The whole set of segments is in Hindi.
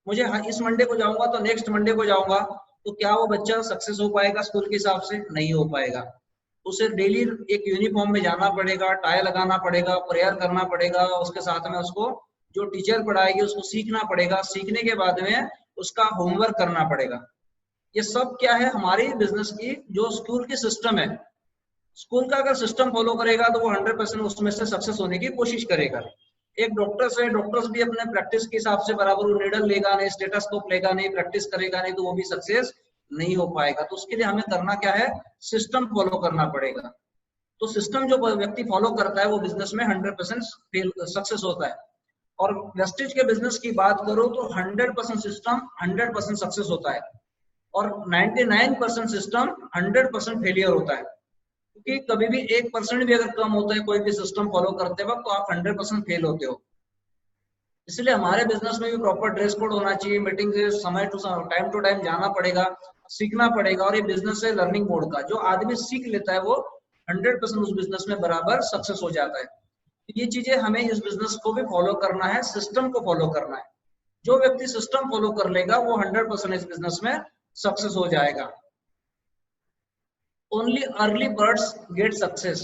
मुझे इस मंडे को जाऊंगा तो नेक्स्ट मंडे को जाऊंगा, तो क्या वो बच्चा सक्सेस हो पाएगा स्कूल के हिसाब से? नहीं हो पाएगा। उसे डेली एक यूनिफॉर्म में जाना पड़ेगा, टाई लगाना पड़ेगा, प्रेयर करना पड़ेगा, उसके साथ में उसको जो टीचर पढ़ाएगी उसको सीखना पड़ेगा, सीखने के बाद में उसका होमवर्क करना पड़ेगा। ये सब क्या है? हमारी बिजनेस की जो स्कूल की सिस्टम है। स्कूल का अगर सिस्टम फॉलो करेगा तो वो 100% उसमें से सक्सेस होने की कोशिश करेगा। एक डॉक्टर्स है, डॉक्टर्स भी अपने प्रैक्टिस के हिसाब से बराबर वो नीडल लेगा नहीं, स्टेथोस्कोप लेगा नहीं, प्रैक्टिस करेगा नहीं, तो वो भी सक्सेस नहीं हो पाएगा। तो उसके लिए हमें करना क्या है? सिस्टम फॉलो करना पड़ेगा। तो सिस्टम जो व्यक्ति फॉलो करता है वो बिजनेस में 100% सक्सेस होता है। और वेस्टेज के बिजनेस की बात करो तो 100% सिस्टम 100% सक्सेस होता है, और 99% सिस्टम 100% फेलियर होता है। क्योंकि कभी भी 1% भी अगर कम होता है कोई भी सिस्टम फॉलो करते वक्त, तो आप 100% फेल होते हो। इसलिए हमारे बिजनेस में भी प्रॉपर ड्रेस कोड होना चाहिए, मीटिंग से समय टाइम टू टाइम जाना पड़ेगा, सीखना पड़ेगा। और ये बिजनेस है लर्निंग मोड का, जो आदमी सीख लेता है वो 100% उस बिजनेस में बराबर सक्सेस हो जाता है। ये चीजें हमें इस बिजनेस को भी फॉलो करना है, सिस्टम को फॉलो करना है। जो व्यक्ति सिस्टम फॉलो कर लेगा वो 100% इस बिजनेस में सक्सेस हो जाएगा। Only early birds get success.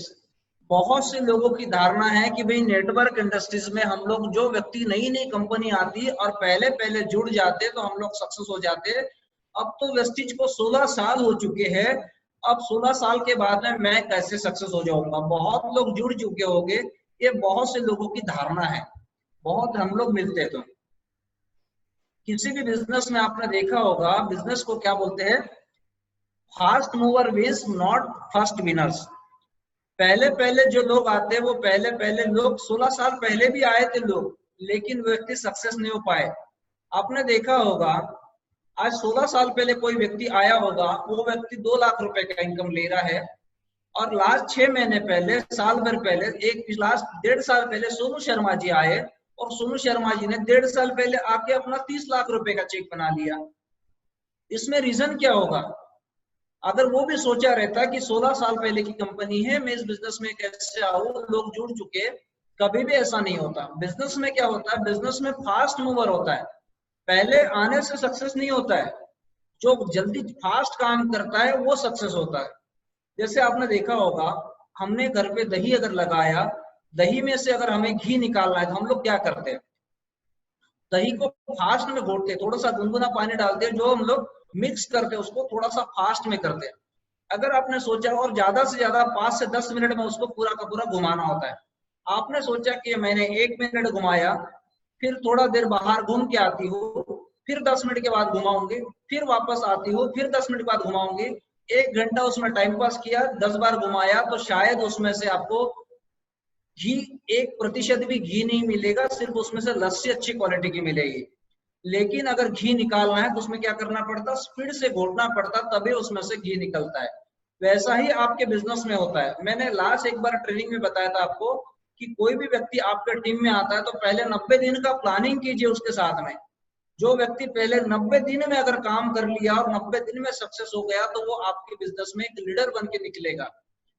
बहुत से लोगों की धारणा है कि भाई नेटवर्क इंडस्ट्रीज में हम लोग, जो व्यक्ति नई नई कंपनी आती और पहले पहले जुड़ जाते तो हम लोग सक्सेस हो जाते। अब तो वेस्टिज को 16 साल हो चुके हैं, अब 16 साल के बाद में मैं कैसे सक्सेस हो जाऊंगा? बहुत लोग जुड़ चुके होंगे, ये बहुत से लोगों की धारणा है। बहुत हम लोग मिलते हैं। तो किसी भी बिजनेस में आपने देखा होगा, बिजनेस को क्या बोलते हैं? Fast mover wins, not first winners. पहले पहले जो लोग आते हैं वो पहले पहले लोग 16 साल पहले भी आए थे लोग, लेकिन व्यक्ति सक्सेस नहीं हो पाए। आपने देखा होगा, आज 16 साल पहले कोई व्यक्ति आया होगा, वो व्यक्ति 2 लाख रुपए का इनकम ले रहा है। और लास्ट 6 महीने पहले, साल भर पहले, एक लास्ट 1.5 साल पहले सोनू शर्मा जी आए, और सोनू शर्मा जी ने 1.5 साल पहले आके अपना 30 लाख रुपए का चेक बना लिया। इसमें रीजन क्या होगा? अगर वो भी सोचा रहता कि 16 साल पहले की कंपनी है, मैं इस बिजनेस में कैसे आऊं, लोग जुड़ चुके, कभी भी ऐसा नहीं होता। बिजनेस में क्या होता है? बिजनेस में फास्ट मूवर होता है, पहले आने से सक्सेस नहीं होता है। जो जल्दी फास्ट काम करता है वो सक्सेस होता है। जैसे आपने देखा होगा, हमने घर पे दही अगर लगाया, दही में से अगर हमें घी निकालना है तो हम लोग क्या करते हैं? दही को फास्ट में घोटते, थोड़ा सा गुनगुना पानी डालते हैं, जो हम लोग मिक्स करते हैं उसको थोड़ा सा फास्ट में करते हैं। अगर आपने सोचा, और ज्यादा से ज्यादा 5 से 10 मिनट में उसको पूरा का पूरा घुमाना होता है। आपने सोचा कि मैंने 1 मिनट घुमाया, फिर थोड़ा देर बाहर घूम के आती हूँ, फिर 10 मिनट के बाद घुमाऊंगी, फिर वापस आती हूँ, फिर 10 मिनट के बाद घुमाऊंगी, 1 घंटा उसमें टाइम पास किया, 10 बार घुमाया, तो शायद उसमें से आपको घी 1% भी घी नहीं मिलेगा, सिर्फ उसमें से लस्सी अच्छी क्वालिटी की मिलेगी। लेकिन अगर घी निकालना है तो उसमें क्या करना पड़ता? स्पीड से घोटना पड़ता, तभी उसमें से घी निकलता है। वैसा ही आपके बिजनेस में होता है। मैंने लास्ट एक बार ट्रेनिंग में बताया था आपको कि कोई भी व्यक्ति आपके टीम में आता है तो पहले 90 दिन का प्लानिंग कीजिए उसके साथ में। जो व्यक्ति पहले 90 दिन में अगर काम कर लिया और 90 दिन में सक्सेस हो गया, तो वो आपके बिजनेस में एक लीडर बन के निकलेगा।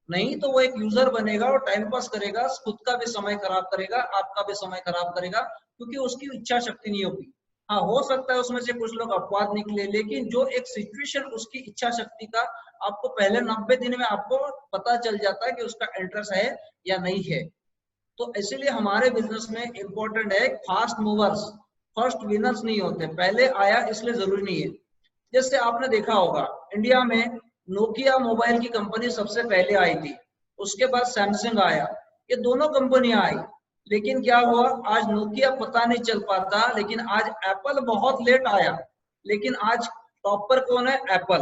नहीं तो वो एक यूजर बनेगा और टाइम पास करेगा, खुद का भी समय खराब करेगा, आपका भी समय खराब करेगा, क्योंकि उसकी इच्छा शक्ति नहीं होगी। हाँ, हो सकता है उसमें से कुछ लोग अपवाद निकले, लेकिन जो एक सिचुएशन उसकी इच्छा शक्ति का आपको पहले 90 दिन में आपको पता चल जाता है कि उसका इंटरेस्ट है या नहीं है। तो इसीलिए हमारे बिजनेस में इंपॉर्टेंट है फास्ट मूवर्स, फर्स्ट विनर्स नहीं होते। पहले आया इसलिए जरूरी नहीं है। जैसे आपने देखा होगा, इंडिया में नोकिया मोबाइल की कंपनी सबसे पहले आई थी, उसके बाद सैमसंग आया, ये दोनों कंपनियां आई। लेकिन क्या हुआ? आज नोकिया पता नहीं चल पाता, लेकिन आज एप्पल बहुत लेट आया, लेकिन आज टॉप पर कौन है? एप्पल।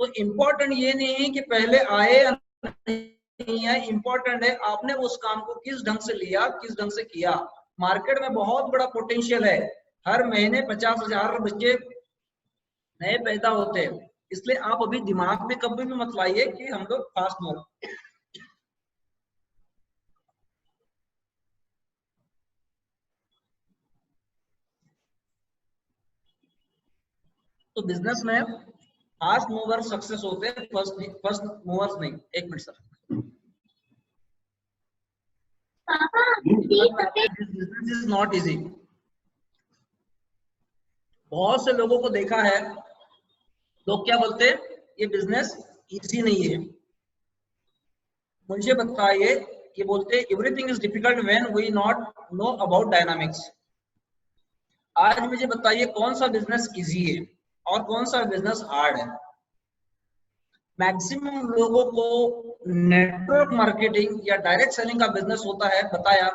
तो इम्पोर्टेंट ये नहीं है कि पहले आए या नहीं है, इम्पोर्टेंट है आपने उस काम को किस ढंग से लिया, किस ढंग से किया। मार्केट में बहुत बड़ा पोटेंशियल है, हर महीने 50,000 बच्चे नए पैदा होते हैं। इसलिए आप अभी दिमाग में कभी भी मत लाइए कि हम लोग फास्ट हो। तो बिजनेस में फास्ट मूवर सक्सेस होते हैं, फर्स्ट फर्स्ट मूवर्स नहीं। एक minute sir, this business is not easy. बहुत से लोगों को देखा है, लोग क्या बोलते हैं, ये बिजनेस इजी नहीं है। मुझे बताइए, ये बोलते हैं everything is difficult when we not know about dynamics. आज मुझे बताइए कौन सा बिजनेस इजी है और कौन सा बिजनेस हार्ड है। मैक्सिमम लोगों को नेटवर्क मार्केटिंग या डायरेक्ट सेलिंग का बिजनेस होता है बताया,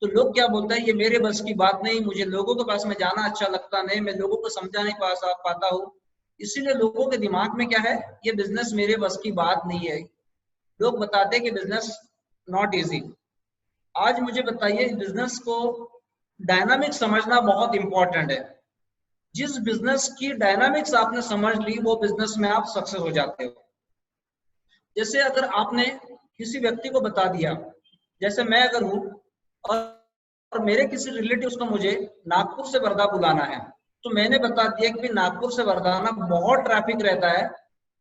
तो लोग क्या बोलते हैं, ये मेरे बस की बात नहीं, मुझे लोगों के पास में जाना अच्छा लगता नहीं, मैं लोगों को समझा नहीं पाता हूँ। इसीलिए लोगों के दिमाग में क्या है, ये बिजनेस मेरे बस की बात नहीं है। लोग बताते हैं कि बिजनेस नॉट इजी। आज मुझे बताइए, बिजनेस को डायनामिक समझना बहुत इंपॉर्टेंट है। जिस बिजनेस की डायनामिक्स आपने समझ ली, वो बिजनेस में आप सक्सेस हो जाते हो। जैसे अगर आपने किसी व्यक्ति को बता दिया, जैसे मैं अगर हूँ और मेरे किसी रिलेटिव्स को मुझे नागपुर से वर्धा बुलाना है, तो मैंने बता दिया कि नागपुर से वर्धा ना बहुत ट्रैफिक रहता है,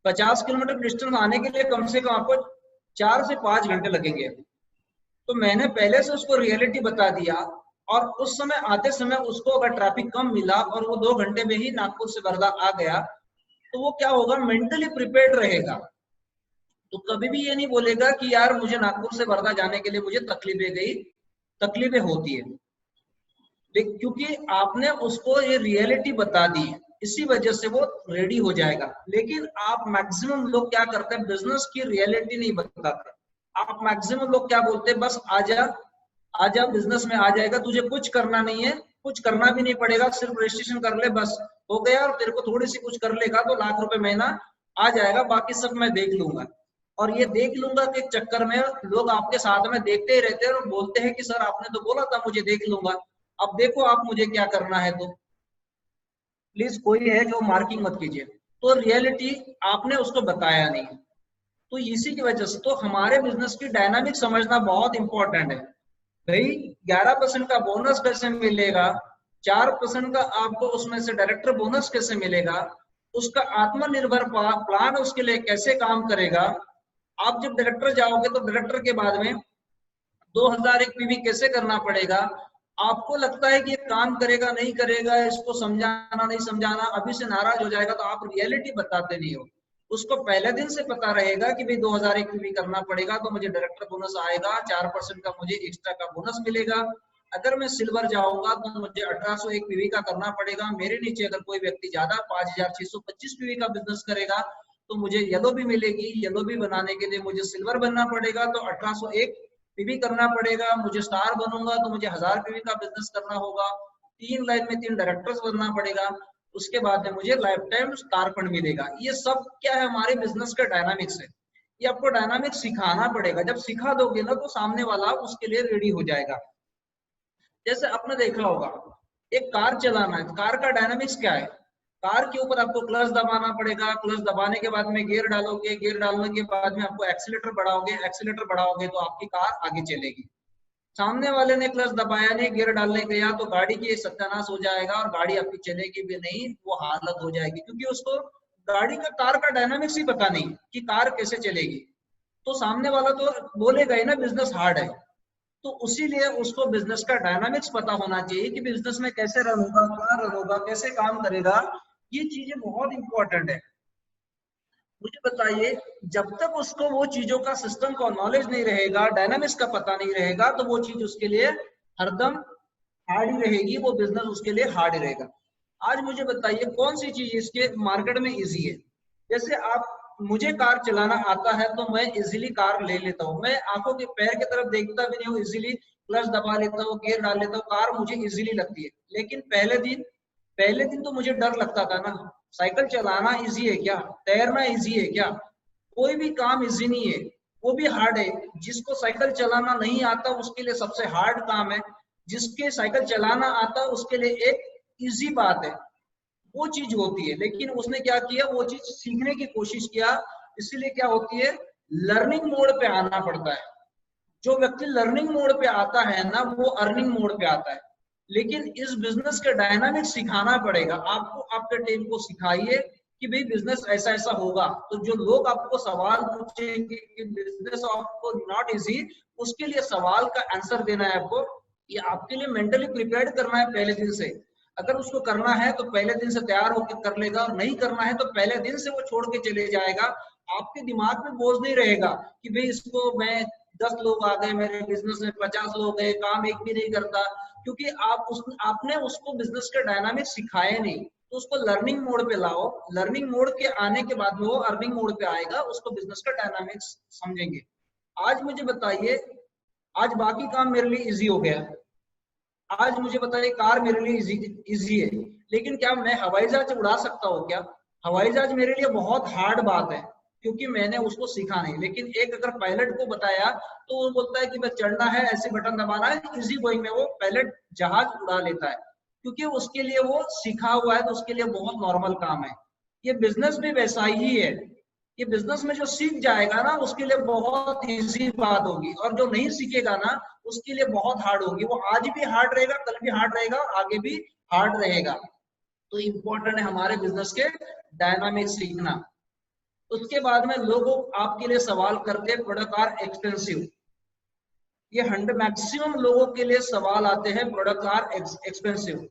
50 किलोमीटर डिस्टेंस आने के लिए कम से कम आपको 4 से 5 घंटे लगेंगे। तो मैंने पहले से उसको रियलिटी बता दिया, और उस समय आते समय उसको अगर ट्रैफिक कम मिला और वो 2 घंटे में ही नागपुर से वर्धा आ गया, तो वो क्या होगा, मेंटली प्रिपेयर्ड रहेगा। तो कभी भी ये नहीं बोलेगा कि यार मुझे नागपुर से वर्धा जाने के लिए मुझे तकलीफें होती है, क्योंकि आपने उसको ये रियलिटी बता दी, इसी वजह से वो रेडी हो जाएगा। लेकिन आप मैक्सिमम लोग क्या करते हैं, बिजनेस की रियलिटी नहीं बताते। आप मैक्सिमम लोग क्या बोलते हैं, बस आजा आजा, बिजनेस में आ जाएगा, तुझे कुछ करना नहीं है, कुछ करना भी नहीं पड़ेगा, सिर्फ रजिस्ट्रेशन कर ले बस, हो गया। और तेरे को थोड़ी सी कुछ कर लेगा तो ₹1,00,000 महीना आ जाएगा, बाकी सब मैं देख लूंगा। और ये देख लूंगा के चक्कर में लोग आपके साथ में देखते ही रहते हैं और बोलते हैं कि सर आपने तो बोला था मुझे देख लूंगा, अब देखो आप मुझे क्या करना है। तो प्लीज कोई है जो मार्किंग मत कीजिए। तो रियलिटी आपने उसको बताया नहीं, तो इसी की वजह से तो हमारे बिजनेस की डायनामिक समझना बहुत इंपॉर्टेंट है। भाई 11% का बोनस कैसे मिलेगा, 4% का आपको उसमें से डायरेक्टर बोनस कैसे मिलेगा, उसका आत्मनिर्भर प्लान उसके लिए कैसे काम करेगा। आप जब डायरेक्टर जाओगे तो डायरेक्टर के बाद में 2001 पीवी कैसे करना पड़ेगा। आपको लगता है कि ये काम करेगा नहीं करेगा, इसको समझाना नहीं समझाना, अभी से नाराज हो जाएगा, तो आप रियलिटी बताते नहीं हो। उसको पहले दिन से पता रहेगा कि भाई 2001 पीवी करना पड़ेगा तो मुझे डायरेक्टर बोनस आएगा, 4% का मुझे एक्स्ट्रा का बोनस मिलेगा। अगर मैं सिल्वर जाऊंगा तो मुझे 1801 पीवी का करना पड़ेगा। मेरे नीचे अगर कोई व्यक्ति ज्यादा 5625 पीवी का बिजनेस करेगा तो मुझे येलो भी मिलेगी। येलो भी बनाने के लिए मुझे सिल्वर बनना पड़ेगा, तो 1801 पीवी करना पड़ेगा। मुझे स्टार बनूंगा तो मुझे 1000 पीवी का बिजनेस करना होगा। 3 लाइन में 3 डायरेक्टर्स बनना पड़ेगा। उसके बाद में मुझे लाइफ टाइम स्टार फंड मिलेगा। ये सब क्या है, हमारे बिजनेस का डायनामिक्स है। ये आपको डायनामिक्स सिखाना पड़ेगा। जब सिखा दोगे ना तो सामने वाला उसके लिए रेडी हो जाएगा। जैसे आपने देखा होगा, एक कार चलाना है, कार का डायनामिक्स क्या है, कार के ऊपर आपको क्लच दबाना पड़ेगा, क्लच दबाने के बाद में गियर डालोगे, गियर डालने के बाद में आपको एक्सीलेटर बढ़ाओगे, एक्सीलेटर बढ़ाओगे तो आपकी कार आगे चलेगी। सामने वाले ने क्लच दबाया नहीं, गियर डालने गया तो गाड़ी की सत्यानाश हो जाएगा और गाड़ी आपकी चलेगी भी नहीं, वो हालत हो जाएगी, क्योंकि उसको गाड़ी का कार का डायनामिक्स ही पता नहीं कि कार कैसे चलेगी। तो सामने वाला तो बोलेगा ही ना बिजनेस हार्ड है। तो उसीलिए उसको बिजनेस का डायनामिक्स पता होना चाहिए कि बिजनेस में कैसे रन होगा, कहाँ रन होगा, कैसे काम करेगा। ये चीजें बहुत इंपॉर्टेंट है। मुझे बताइए, जब तक उसको वो चीजों का सिस्टम का नॉलेज नहीं रहेगा, डायनामिक्स का पता नहीं रहेगा, तो वो चीज उसके लिए हरदम हार्ड ही रहेगी, वो बिजनेस उसके लिए हार्ड ही रहेगा। आज मुझे बताइए कौन सी चीज इसके मार्केट में इजी है। जैसे आप, मुझे कार चलाना आता है तो मैं इजीली कार ले लेता हूँ, मैं आंखों के पैर की तरफ देखता भी नहीं हूँ, इजीली क्लच दबा लेता हूँ, गियर डाल लेता हूँ, कार मुझे इजीली लगती है। लेकिन पहले दिन तो मुझे डर लगता था ना, साइकिल चलाना इजी है क्या, तैरना इजी है क्या, कोई भी काम इजी नहीं है, वो भी हार्ड है। जिसको साइकिल चलाना नहीं आता उसके लिए सबसे हार्ड काम है, जिसके साइकिल चलाना आता उसके लिए एक इजी बात है, वो चीज होती है। लेकिन उसने क्या किया, वो चीज सीखने की कोशिश किया, इसीलिए क्या होती है, लर्निंग मोड पे आना पड़ता है। जो व्यक्ति लर्निंग मोड पे आता है ना, वो अर्निंग मोड पे आता है। लेकिन इस बिजनेस के डायनामिक्स सिखाना पड़ेगा आपको, आपके टीम को सिखाइए कि भाई बिजनेस ऐसा ऐसा होगा। तो जो लोग आपको सवाल पूछेंगे कि बिजनेस आपको नॉट इजी, उसके लिए सवाल का आंसर देना है आपको, ये आपके लिए मेंटली प्रिपेयर्ड करना है पहले दिन से। अगर उसको करना है तो पहले दिन से तैयार होकर कर लेगा, और नहीं करना है तो पहले दिन से वो छोड़ के चले जाएगा। आपके दिमाग में बोझ नहीं रहेगा कि भाई इसको मैं 10 लोग आ गए मेरे बिजनेस में, 50 लोग गए, काम एक भी नहीं करता, क्योंकि आपने उसको बिजनेस के डायनामिक्स सिखाए नहीं। तो उसको लर्निंग मोड पे लाओ, लर्निंग मोड के आने के बाद में वो अर्निंग मोड पे आएगा, उसको बिजनेस का डायनामिक्स समझेंगे। आज मुझे बताइए, आज बाकी काम मेरे लिए इजी हो गया, आज मुझे बताइए कार मेरे लिए इजी है, लेकिन क्या मैं हवाई जहाज उड़ा सकता हूँ क्या? हवाई जहाज मेरे लिए बहुत हार्ड बात है, क्योंकि मैंने उसको सीखा नहीं। लेकिन एक अगर पायलट को बताया तो वो बोलता है कि बस चढ़ना है, ऐसे बटन दबाना है, इजी गोइंग में वो पायलट जहाज उड़ा लेता है, क्योंकि उसके लिए वो सीखा हुआ है, तो उसके लिए बहुत नॉर्मल काम है। ये बिजनेस भी वैसा ही है, ये बिजनेस में जो सीख जाएगा ना उसके लिए बहुत इजी बात होगी, और जो नहीं सीखेगा ना उसके लिए बहुत हार्ड होगी। वो आज भी हार्ड रहेगा, कल भी हार्ड रहेगा, और आगे भी हार्ड रहेगा। तो इम्पोर्टेंट है हमारे बिजनेस के डायनामिक सीखना। उसके बाद में लोग आपके लिए सवाल करते हैं प्रोडक्ट आर एक्सपेंसिव। ये 100 मैक्सिमम लोगों के लिए सवाल आते हैं प्रोडक्ट आर एक्सपेंसिव।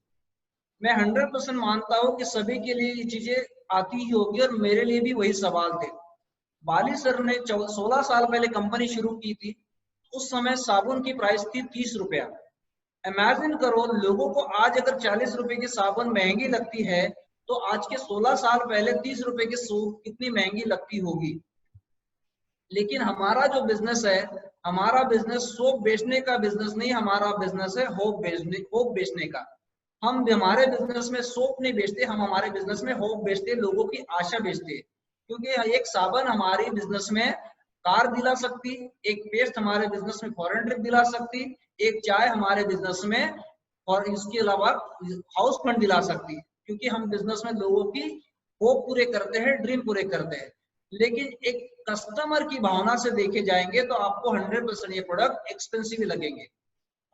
मैं 100% मानता हूँ कि सभी के लिए ये चीजें आती ही होगी, और मेरे लिए भी वही सवाल थे। बाली सर ने 16 साल पहले कंपनी शुरू की थी, उस समय साबुन की प्राइस थी 30 रुपया। इमेजिन करो, लोगों को आज अगर 40 रुपए की साबुन महंगी लगती है, तो आज के 16 साल पहले 30 रुपए की सोप कितनी महंगी लगती होगी। लेकिन हमारा जो बिजनेस है, हमारा बिजनेस सोप बेचने का बिजनेस नहीं, हमारा बिजनेस है होप बेचने का। हम हमारे बिजनेस में सोप नहीं बेचते, हम हमारे बिजनेस में होप बेचते, लोगों की आशा बेचते। क्योंकि एक साबन हमारी बिजनेस में कार दिला सकती, एक पेस्ट हमारे बिजनेस में फॉरेन ट्रिप दिला सकती, एक चाय हमारे बिजनेस में, और इसके अलावा हाउस फंड दिला सकती, क्योंकि हम बिजनेस में लोगों की होप पूरे करते हैं, ड्रीम पूरे करते हैं। लेकिन एक कस्टमर की भावना से देखे जाएंगे तो आपको 100% ये प्रोडक्ट एक्सपेंसिव लगेंगे।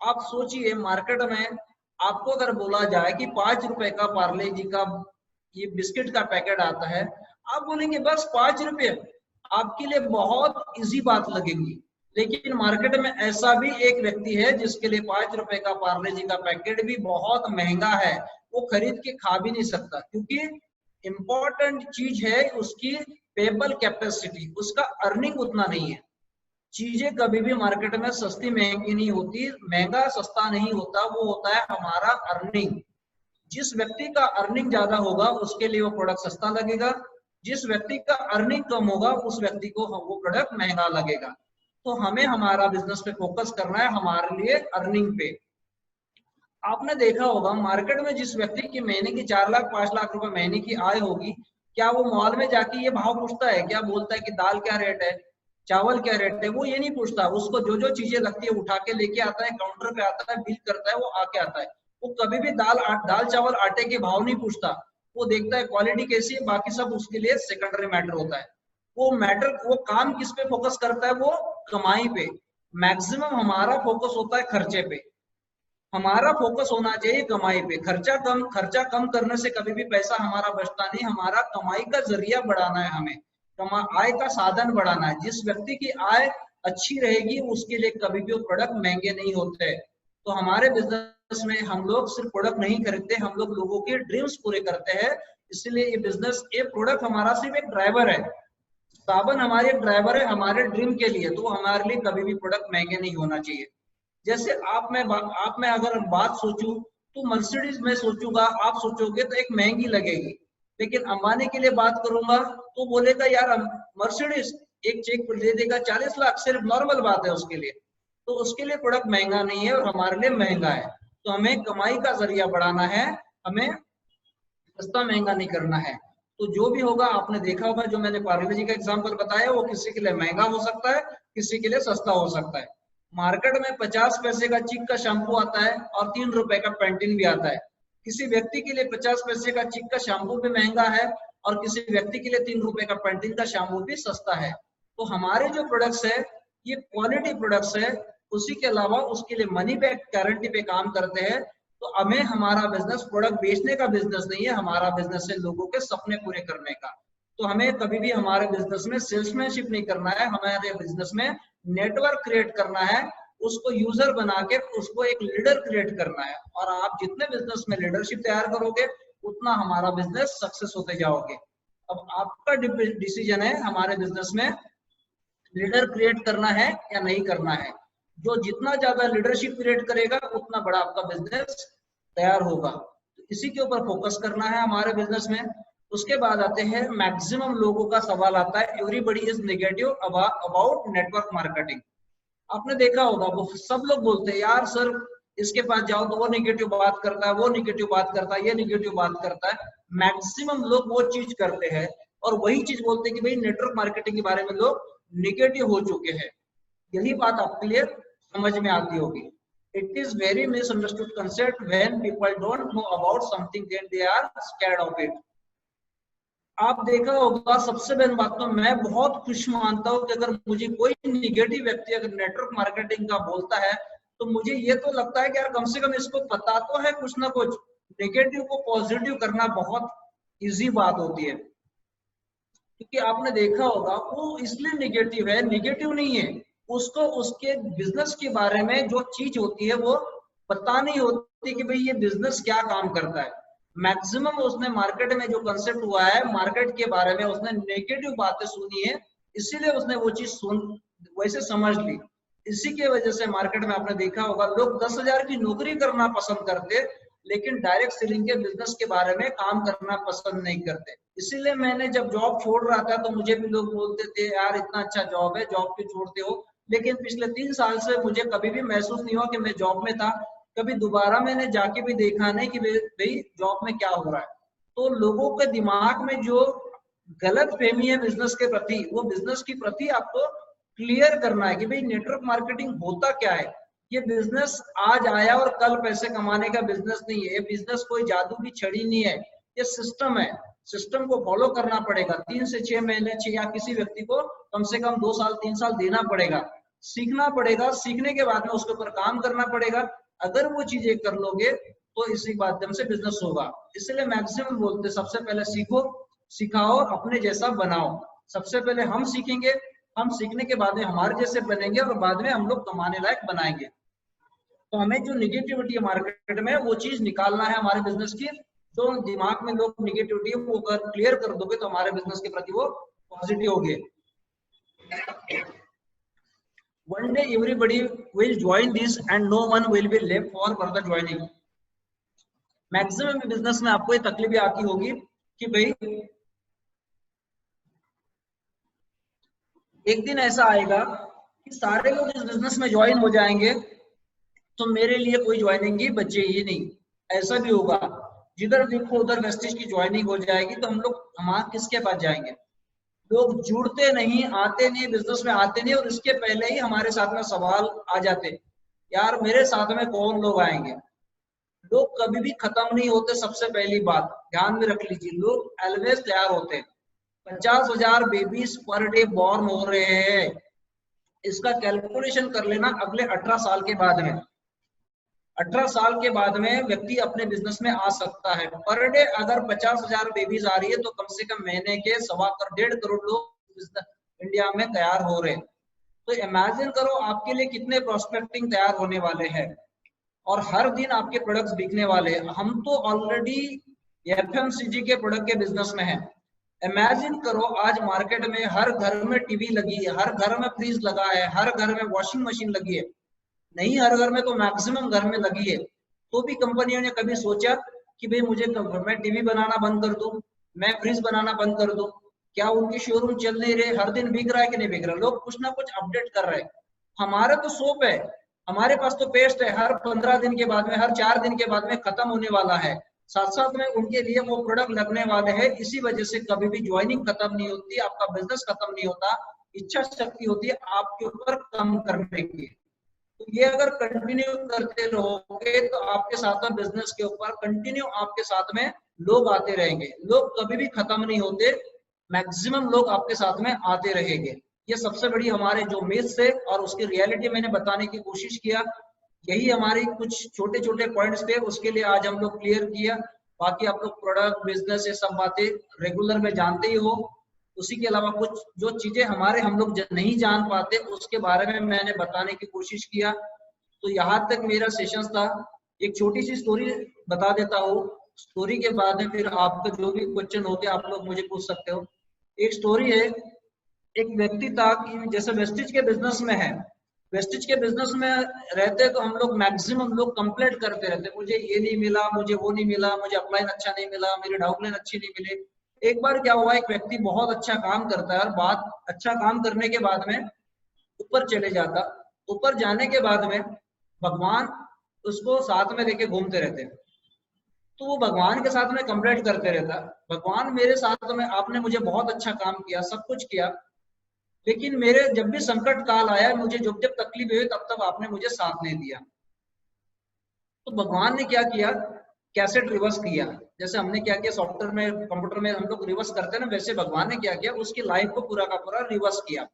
आप सोचिए, मार्केट में आपको अगर बोला जाए कि 5 रुपए का पार्ले जी का ये बिस्किट का पैकेट आता है, आप बोलेंगे बस 5 रुपए, आपके लिए बहुत इजी बात लगेगी। लेकिन मार्केट में ऐसा भी एक व्यक्ति है जिसके लिए 5 रुपए का पार्ले जी का पैकेट भी बहुत महंगा है, वो खरीद के खा भी नहीं सकता, क्योंकि इंपॉर्टेंट चीज है उसकी पेबल कैपेसिटी, उसका अर्निंग उतना नहीं है। चीजें कभी भी मार्केट में सस्ती महंगी नहीं होती, महंगा सस्ता नहीं होता, वो होता है हमारा अर्निंग। जिस व्यक्ति का अर्निंग ज्यादा होगा उसके लिए वो प्रोडक्ट सस्ता लगेगा, जिस व्यक्ति का अर्निंग कम होगा उस व्यक्ति को वो प्रोडक्ट महंगा लगेगा। तो हमें हमारा बिजनेस पे फोकस करना है, हमारे लिए अर्निंग पे। आपने देखा होगा मार्केट में जिस व्यक्ति की महीने की 4 लाख 5 लाख रुपए महीने की आय होगी, क्या वो मॉल में जाके ये भाव पूछता है? क्या बोलता है कि दाल क्या रेट है, चावल क्या रेट है? वो ये नहीं पूछता। उसको जो जो चीजें लगती है उठा के लेके आता है, काउंटर पे आता है, बिल करता है, वो आके आता है। वो कभी भी दाल चावल आटे के भाव नहीं पूछता, वो देखता है क्वालिटी कैसी है, बाकी सब उसके लिए सेकेंडरी मैटर होता है। वो काम किस पे फोकस करता है? वो कमाई पे। मैक्सिमम हमारा फोकस होता है खर्चे पे, हमारा फोकस होना चाहिए कमाई पे। खर्चा कम करने से कभी भी पैसा हमारा बचता नहीं, हमारा कमाई का जरिया बढ़ाना है, हमें आय का साधन बढ़ाना है। जिस व्यक्ति की आय अच्छी रहेगी उसके लिए कभी भी वो प्रोडक्ट महंगे नहीं होते। तो हमारे बिजनेस में हम लोग सिर्फ प्रोडक्ट नहीं खरीदते, हम लोग लोगों के ड्रीम्स पूरे करते हैं। इसलिए ये बिजनेस, ये प्रोडक्ट हमारा सिर्फ एक ड्राइवर है, साबन हमारे एक ड्राइवर है हमारे ड्रीम के लिए। तो हमारे लिए कभी भी प्रोडक्ट महंगे नहीं होना चाहिए। जैसे आप में अगर बात सोचूं तो मर्सिडीज में सोचूंगा, आप सोचोगे तो एक महंगी लगेगी। लेकिन अंबानी के लिए बात करूंगा तो बोलेगा यार मर्सिडीज एक चेक पर दे देगा 40 लाख, सिर्फ नॉर्मल बात है उसके लिए। तो उसके लिए प्रोडक्ट महंगा नहीं है और हमारे लिए महंगा है। तो हमें कमाई का जरिया बढ़ाना है, हमें सस्ता महंगा नहीं करना है। तो जो भी होगा, आपने देखा होगा जो मैंने पार्ले जी का एग्जांपल बताया, वो किसी के लिए महंगा हो सकता है, किसी के लिए सस्ता हो सकता है। मार्केट में 50 पैसे का चिक का शैम्पू आता है और 3 रुपए का पेंटिन भी आता है। किसी व्यक्ति के लिए 50 पैसे का चिक का शैम्पू भी महंगा है और किसी व्यक्ति के लिए 3 रुपए का पेंटिन का शैम्पू भी सस्ता है। तो हमारे जो प्रोडक्ट्स है ये क्वालिटी प्रोडक्ट्स है, उसी के अलावा उसके लिए मनी बैक गारंटी पे काम करते हैं। तो हमें हमारा बिजनेस प्रोडक्ट बेचने का बिजनेस नहीं है, हमारा बिजनेस है लोगों के सपने पूरे करने का। तो हमें कभी भी हमारे बिजनेस में सेल्समैनशिप नहीं करना है, हमारे बिजनेस में नेटवर्क क्रिएट करना है। उसको यूजर बना के उसको एक लीडर क्रिएट करना है। और आप जितने बिजनेस में लीडरशिप तैयार करोगे उतना हमारा बिजनेस सक्सेस होते जाओगे। अब आपका डिसीजन है हमारे बिजनेस में लीडर क्रिएट करना है या नहीं करना है। जो जितना ज्यादा लीडरशिप क्रिएट करेगा उतना बड़ा आपका बिजनेस तैयार होगा। तो इसी के ऊपर फोकस करना है हमारे बिजनेस में। उसके बाद आते हैं मैक्सिमम लोगों का सवाल आता है everybody is negative about network marketing. आपने देखा होगा वो सब लोग बोलते हैं यार सर इसके पास जाओ तो वो निगेटिव बात करता है, वो निगेटिव बात करता है, ये निगेटिव बात करता है। मैक्सिमम लोग वो चीज करते हैं और वही चीज बोलते हैं कि भाई नेटवर्क मार्केटिंग के बारे में लोग निगेटिव हो चुके हैं। यही बात आपके लिए समझ में आती होगी। It is very misunderstood concept when people don't know about something then they are scared of it. आप देखा होगा सबसे पहले बात तो मैं बहुत खुश मानता हूँ कि अगर मुझे कोई निगेटिव व्यक्ति अगर नेटवर्क मार्केटिंग का बोलता है तो मुझे ये तो लगता है कि यार कम से कम इसको पता तो है कुछ ना कुछ। नेगेटिव को पॉजिटिव करना बहुत इजी बात होती है, क्योंकि आपने देखा होगा वो इसलिए निगेटिव है, निगेटिव नहीं है, उसको उसके बिजनेस के बारे में जो चीज होती है वो पता नहीं होती कि भाई ये बिजनेस क्या काम करता है। मैक्सिमम उसने मार्केट में जो कंसेप्ट हुआ है मार्केट के बारे में उसने नेगेटिव बातें सुनी है, इसीलिए उसने वो चीज सुन वैसे समझ ली। इसी के वजह से मार्केट में आपने देखा होगा लोग 10,000 की नौकरी करना पसंद करते लेकिन डायरेक्ट सेलिंग के बिजनेस के बारे में काम करना पसंद नहीं करते। इसीलिए मैंने जब जॉब छोड़ रहा था तो मुझे भी लोग बोलते थे यार इतना अच्छा जॉब है, जॉब क्यों छोड़ते हो। लेकिन पिछले 3 साल से मुझे कभी भी महसूस नहीं हुआ कि मैं जॉब में था। कभी दोबारा मैंने जाके भी देखा नहीं कि भाई जॉब में क्या हो रहा है। तो लोगों के दिमाग में जो गलत फहमी है बिजनेस के प्रति, वो बिजनेस की प्रति आपको क्लियर करना है कि भाई नेटवर्क मार्केटिंग होता क्या है। ये बिजनेस आज आया और कल पैसे कमाने का बिजनेस नहीं है। ये बिजनेस कोई जादू की छड़ी नहीं है, ये सिस्टम है। सिस्टम को फॉलो करना पड़ेगा। 3 से 6 महीने या किसी व्यक्ति को कम से कम 2 साल 3 साल देना पड़ेगा, सीखना पड़ेगा। सीखने के बाद में उसके ऊपर काम करना पड़ेगा। अगर वो चीजें कर लोगे तो इसी माध्यम से बिजनेस होगा। इसलिए मैक्सिमम बोलते सबसे पहले सीखो, सिखाओ, अपने जैसा बनाओ। सबसे पहले हम सीखेंगे, हम सीखने के बाद में हमारे जैसे बनेंगे और बाद में हम लोग कमाने लायक बनाएंगे। तो हमें जो निगेटिविटी है मार्केट में वो चीज निकालना है हमारे बिजनेस की। जो दिमाग में लोग निगेटिविटी है वो क्लियर कर दोगे तो हमारे बिजनेस के प्रति वो पॉजिटिव होगे। One day everybody will join this and no one will be left for further joining. Maximum business में आपको ये तकलीफ आती होगी कि भाई एक दिन ऐसा आएगा कि सारे लोग इस बिजनेस में ज्वाइन हो जाएंगे तो मेरे लिए कोई ज्वाइनिंग ही बचे ही नहीं। ऐसा भी होगा, जिधर देखो उधर वेस्टेज की ज्वाइनिंग हो जाएगी तो हम लोग हमारे किसके पास जाएंगे। लोग जुड़ते नहीं, आते नहीं, बिजनेस में आते नहीं और इसके पहले ही हमारे साथ में सवाल आ जाते यार मेरे साथ में कौन लोग आएंगे। लोग कभी भी खत्म नहीं होते। सबसे पहली बात ध्यान में रख लीजिए, लोग ऑलवेज तैयार होते हैं। 50,000 बेबीज पर डे बॉर्न हो रहे हैं। इसका कैलकुलेशन कर लेना अगले 18 साल के बाद में। 18 साल के बाद में व्यक्ति अपने बिजनेस में आ सकता है। पर डे अगर 50,000 बेबीज आ रही है तो कम से कम महीने के 1.25 करोड़ लोग इंडिया में तैयार हो रहे हैं। तो इमेजिन करो आपके लिए कितने प्रोस्पेक्टिंग तैयार होने वाले हैं और हर दिन आपके प्रोडक्ट्स बिकने वाले हैं। हम तो ऑलरेडी एफएमसीजी के प्रोडक्ट के बिजनेस में है। इमेजिन करो आज मार्केट में हर घर में टीवी लगी है, हर घर में फ्रिज लगा है, हर घर में वॉशिंग मशीन लगी है। नहीं हर घर में तो मैक्सिमम घर में लगी है। तो भी कंपनियों ने कभी सोचा कि भाई मुझे मैं टीवी बनाना बंद कर दूं, मैं फ्रिज बनाना बंद कर दूं। क्या उनके शोरूम चल नहीं रहे, हर दिन बिक रहा है कि नहीं बिक रहा, लोग कुछ ना कुछ अपडेट कर रहे हैं। हमारा तो सोप है, हमारे पास तो पेस्ट है, हर 15 दिन के बाद में, हर 4 दिन के बाद में खत्म होने वाला है। साथ साथ में उनके लिए वो प्रोडक्ट लगने वाले हैं। इसी वजह से कभी भी ज्वाइनिंग खत्म नहीं होती, आपका बिजनेस खत्म नहीं होता। इच्छा शक्ति होती है आपके ऊपर कम करने की। तो ये अगर कंटिन्यू करते रहोगे तो आपके साथ में बिजनेस के ऊपर कंटिन्यू आपके साथ में लोग आते रहेंगे। लोग कभी भी खत्म नहीं होते, मैक्सिमम लोग आपके साथ में आते रहेंगे। ये सबसे बड़ी हमारे जो मिथ्स है और उसकी रियलिटी मैंने बताने की कोशिश किया। यही हमारी कुछ छोटे छोटे पॉइंट्स थे, उसके लिए आज हम लोग क्लियर किया। बाकी आप लोग प्रोडक्ट बिजनेस ये सब बातें रेगुलर में जानते ही हो। उसी के अलावा कुछ जो चीजें हम लोग नहीं जान पाते उसके बारे में मैंने बताने की कोशिश किया। तो यहाँ तक मेरा सेशन था। एक छोटी सी स्टोरी बता देता हूँ, स्टोरी के बाद में फिर आपका जो भी क्वेश्चन होते आप लोग मुझे पूछ सकते हो। एक स्टोरी है, एक व्यक्ति था कि जैसे वेस्टिज के बिजनेस में है, वेस्टिज के बिजनेस में रहते तो हम लोग मैक्सिमम लोग कंप्लेंट करते रहते, मुझे ये नहीं मिला, मुझे वो नहीं मिला, मुझे अपलाइन अच्छा नहीं मिला, मेरी डाउनलाइन अच्छी नहीं मिले। एक बार क्या हुआ, एक व्यक्ति बहुत अच्छा काम करता है और बात अच्छा काम करने के बाद में ऊपर चले जाता, ऊपर जाने के बाद में भगवान उसको साथ में लेके घूमते रहते। तो वो भगवान के साथ में कंप्लेंट करते रहता, भगवान मेरे साथ में आपने मुझे बहुत अच्छा काम किया, सब कुछ किया, लेकिन मेरे जब भी संकट काल आया, मुझे जब जब तकलीफ हुई तब तब आपने मुझे साथ नहीं दिया। तो भगवान ने क्या किया, कैसेट रिवर्स किया। जैसे हमने क्या किया सॉफ्टवेयर में कंप्यूटर में हम लोग रिवर्स करते हैं ना, वैसे भगवान ने क्या किया, उसकी लाइफ को पूरा का पूरा रिवर्स किया।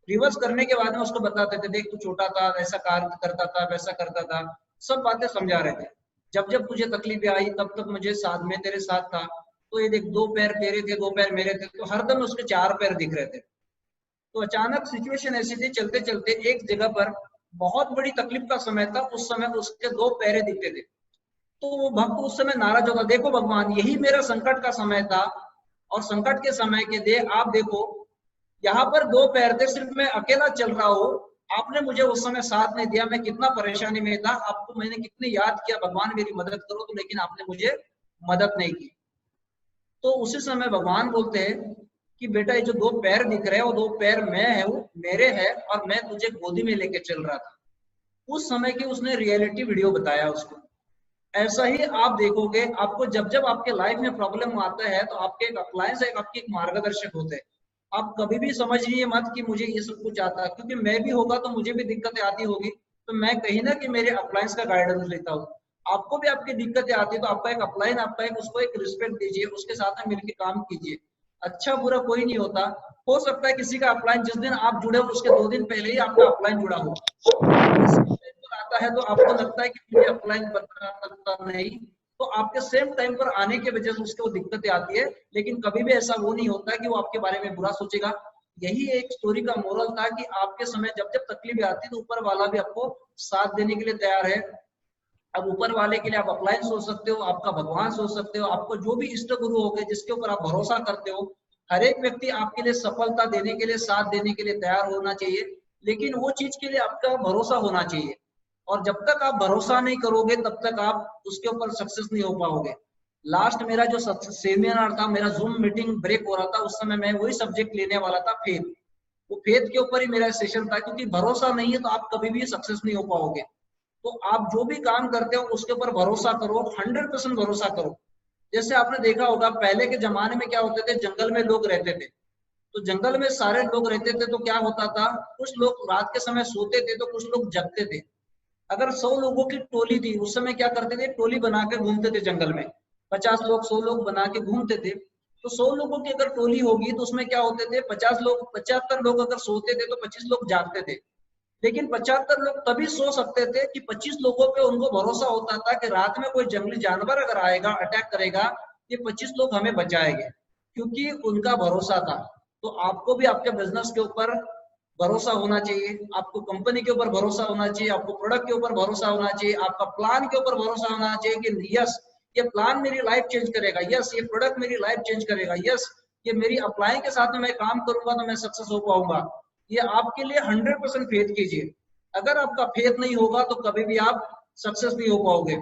रिवर्स करने के बाद में उसको बताते थे, देख तू छोटा था, ऐसा कार्य करता था, वैसा करता था, सब बातें समझा रहे थे। जब जब तुझे तकलीफ आई तब तब मुझे साथ में तेरे साथ था। तो ये देख, 2 पैर तेरे थे, 2 पैर मेरे थे, तो हरदम उसके 4 पैर दिख रहे थे। तो अचानक सिचुएशन ऐसी थी, चलते चलते एक जगह पर बहुत बड़ी तकलीफ का समय था, उस समय उसके 2 पैरे दिखते थे। तो वो भक्त उस समय नाराज होगा, देखो भगवान यही मेरा संकट का समय था, और संकट के समय के दे आप देखो यहाँ पर 2 पैर थे, सिर्फ मैं अकेला चल रहा हूँ, आपने मुझे उस समय साथ नहीं दिया, मैं कितना परेशानी में था, आपको मैंने कितने याद किया भगवान मेरी मदद करो, तो लेकिन आपने मुझे मदद नहीं की। तो उसी समय भगवान बोलते हैं कि बेटा ये जो 2 पैर दिख रहे हैं वो 2 पैर मैं हूँ, मेरे है, और मैं तुझे गोदी में लेके चल रहा था। उस समय की उसने रियलिटी वीडियो बताया उसको। ऐसा ही आप देखोगे, आपको जब जब आपके लाइफ में प्रॉब्लम आता है तो आपके एक अप्लायंस, एक आपके एक मार्गदर्शक होते हैं। आप कभी भी समझिए मत कि मुझे ये सब कुछ आता है, क्योंकि मैं भी होगा तो मुझे भी दिक्कतें आती होगी, तो मैं कहीं ना कि मेरे अप्लायंस का गाइडेंस लेता हूँ। आपको भी आपकी दिक्कतें आती है तो आपका एक अपलाइन, आपका एक उसको एक रिस्पेक्ट दीजिए, उसके साथ में मिलकर काम कीजिए। अच्छा बुरा कोई नहीं होता, हो सकता है किसी का अपलाइन जिस दिन आप जुड़े हो उसके 2 दिन पहले ही आपका अपलाइन जुड़ा हो, आता है तो आपको लगता है कि मुझे अपलाइन पता नहीं, तो आपके सेम टाइम पर आने की वजह से उसको दिक्कतें आती है, लेकिन कभी भी ऐसा वो नहीं होता कि वो आपके बारे में बुरा सोचेगा। यही एक स्टोरी का मोरल था कि आपके समय जब जब तकलीफ आती है तो ऊपर वाला भी आपको साथ देने के लिए तैयार है। अब ऊपर वाले के लिए आप अपलाइन सोच सकते हो, आपका भगवान सोच सकते हो, आपको जो भी इष्ट गुरु हो गए जिसके ऊपर आप भरोसा करते हो, हर एक व्यक्ति आपके लिए सफलता देने के लिए, साथ देने के लिए तैयार होना चाहिए, लेकिन वो चीज के लिए आपका भरोसा होना चाहिए। और जब तक आप भरोसा नहीं करोगे तब तक आप उसके ऊपर सक्सेस नहीं हो पाओगे। लास्ट मेरा जो सेमिनार था, मेरा जूम मीटिंग ब्रेक हो रहा था, उस समय मैं वही सब्जेक्ट लेने वाला था, फेथ। वो फेथ के ऊपर ही मेरा सेशन था, क्योंकि भरोसा नहीं है तो आप कभी भी सक्सेस नहीं हो पाओगे। तो आप जो भी काम करते हो उसके ऊपर भरोसा करो, 100% भरोसा करो। जैसे आपने देखा होगा पहले के जमाने में क्या होते थे, जंगल में लोग रहते थे, तो जंगल में सारे लोग रहते थे, तो क्या होता था, कुछ लोग रात के समय सोते थे तो कुछ लोग जगते थे। अगर 100 लोगों की टोली थी, उस समय क्या करते थे, टोली बना के घूमते थे जंगल में, 50 लोग 100 लोग बना के घूमते थे। तो 100 लोगों की अगर टोली होगी तो उसमें क्या होते थे, 50 लोग, 75 लोग अगर सोते थे तो 25 लोग जागते थे। लेकिन 75 लोग तभी सो सकते थे कि 25 लोगों पे उनको भरोसा होता था कि रात में कोई जंगली जानवर अगर आएगा, अटैक करेगा, ये 25 लोग हमें बचाएंगे, क्योंकि उनका भरोसा था। तो आपको भी आपके बिजनेस के ऊपर भरोसा होना चाहिए, आपको कंपनी के ऊपर भरोसा होना चाहिए, आपको प्रोडक्ट के ऊपर भरोसा होना चाहिए, आपका प्लान के ऊपर भरोसा होना चाहिए कि यस ये प्लान मेरी लाइफ चेंज करेगा, यस ये प्रोडक्ट मेरी लाइफ चेंज करेगा, यस ये मेरी अप्लाई के साथ में मैं काम करूंगा तो मैं सक्सेस हो पाऊंगा। ये आपके लिए 100% फेथ कीजिए। अगर आपका फेथ नहीं होगा तो कभी भी आप सक्सेस नहीं हो पाओगे।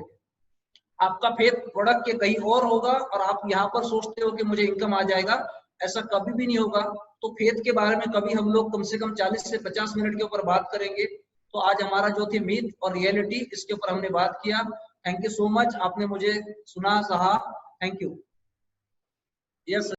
आपका फेथ प्रोडक्ट के कहीं और होगा और आप यहाँ पर सोचते हो कि मुझे इनकम आ जाएगा, ऐसा कभी भी नहीं होगा। तो फेथ के बारे में कभी हम लोग कम से कम 40 से 50 मिनट के ऊपर बात करेंगे। तो आज हमारा जो थी मीथ और रियलिटी, इसके ऊपर हमने बात किया। थैंक यू सो मच, आपने मुझे सुना, सहा। Thank you. यस।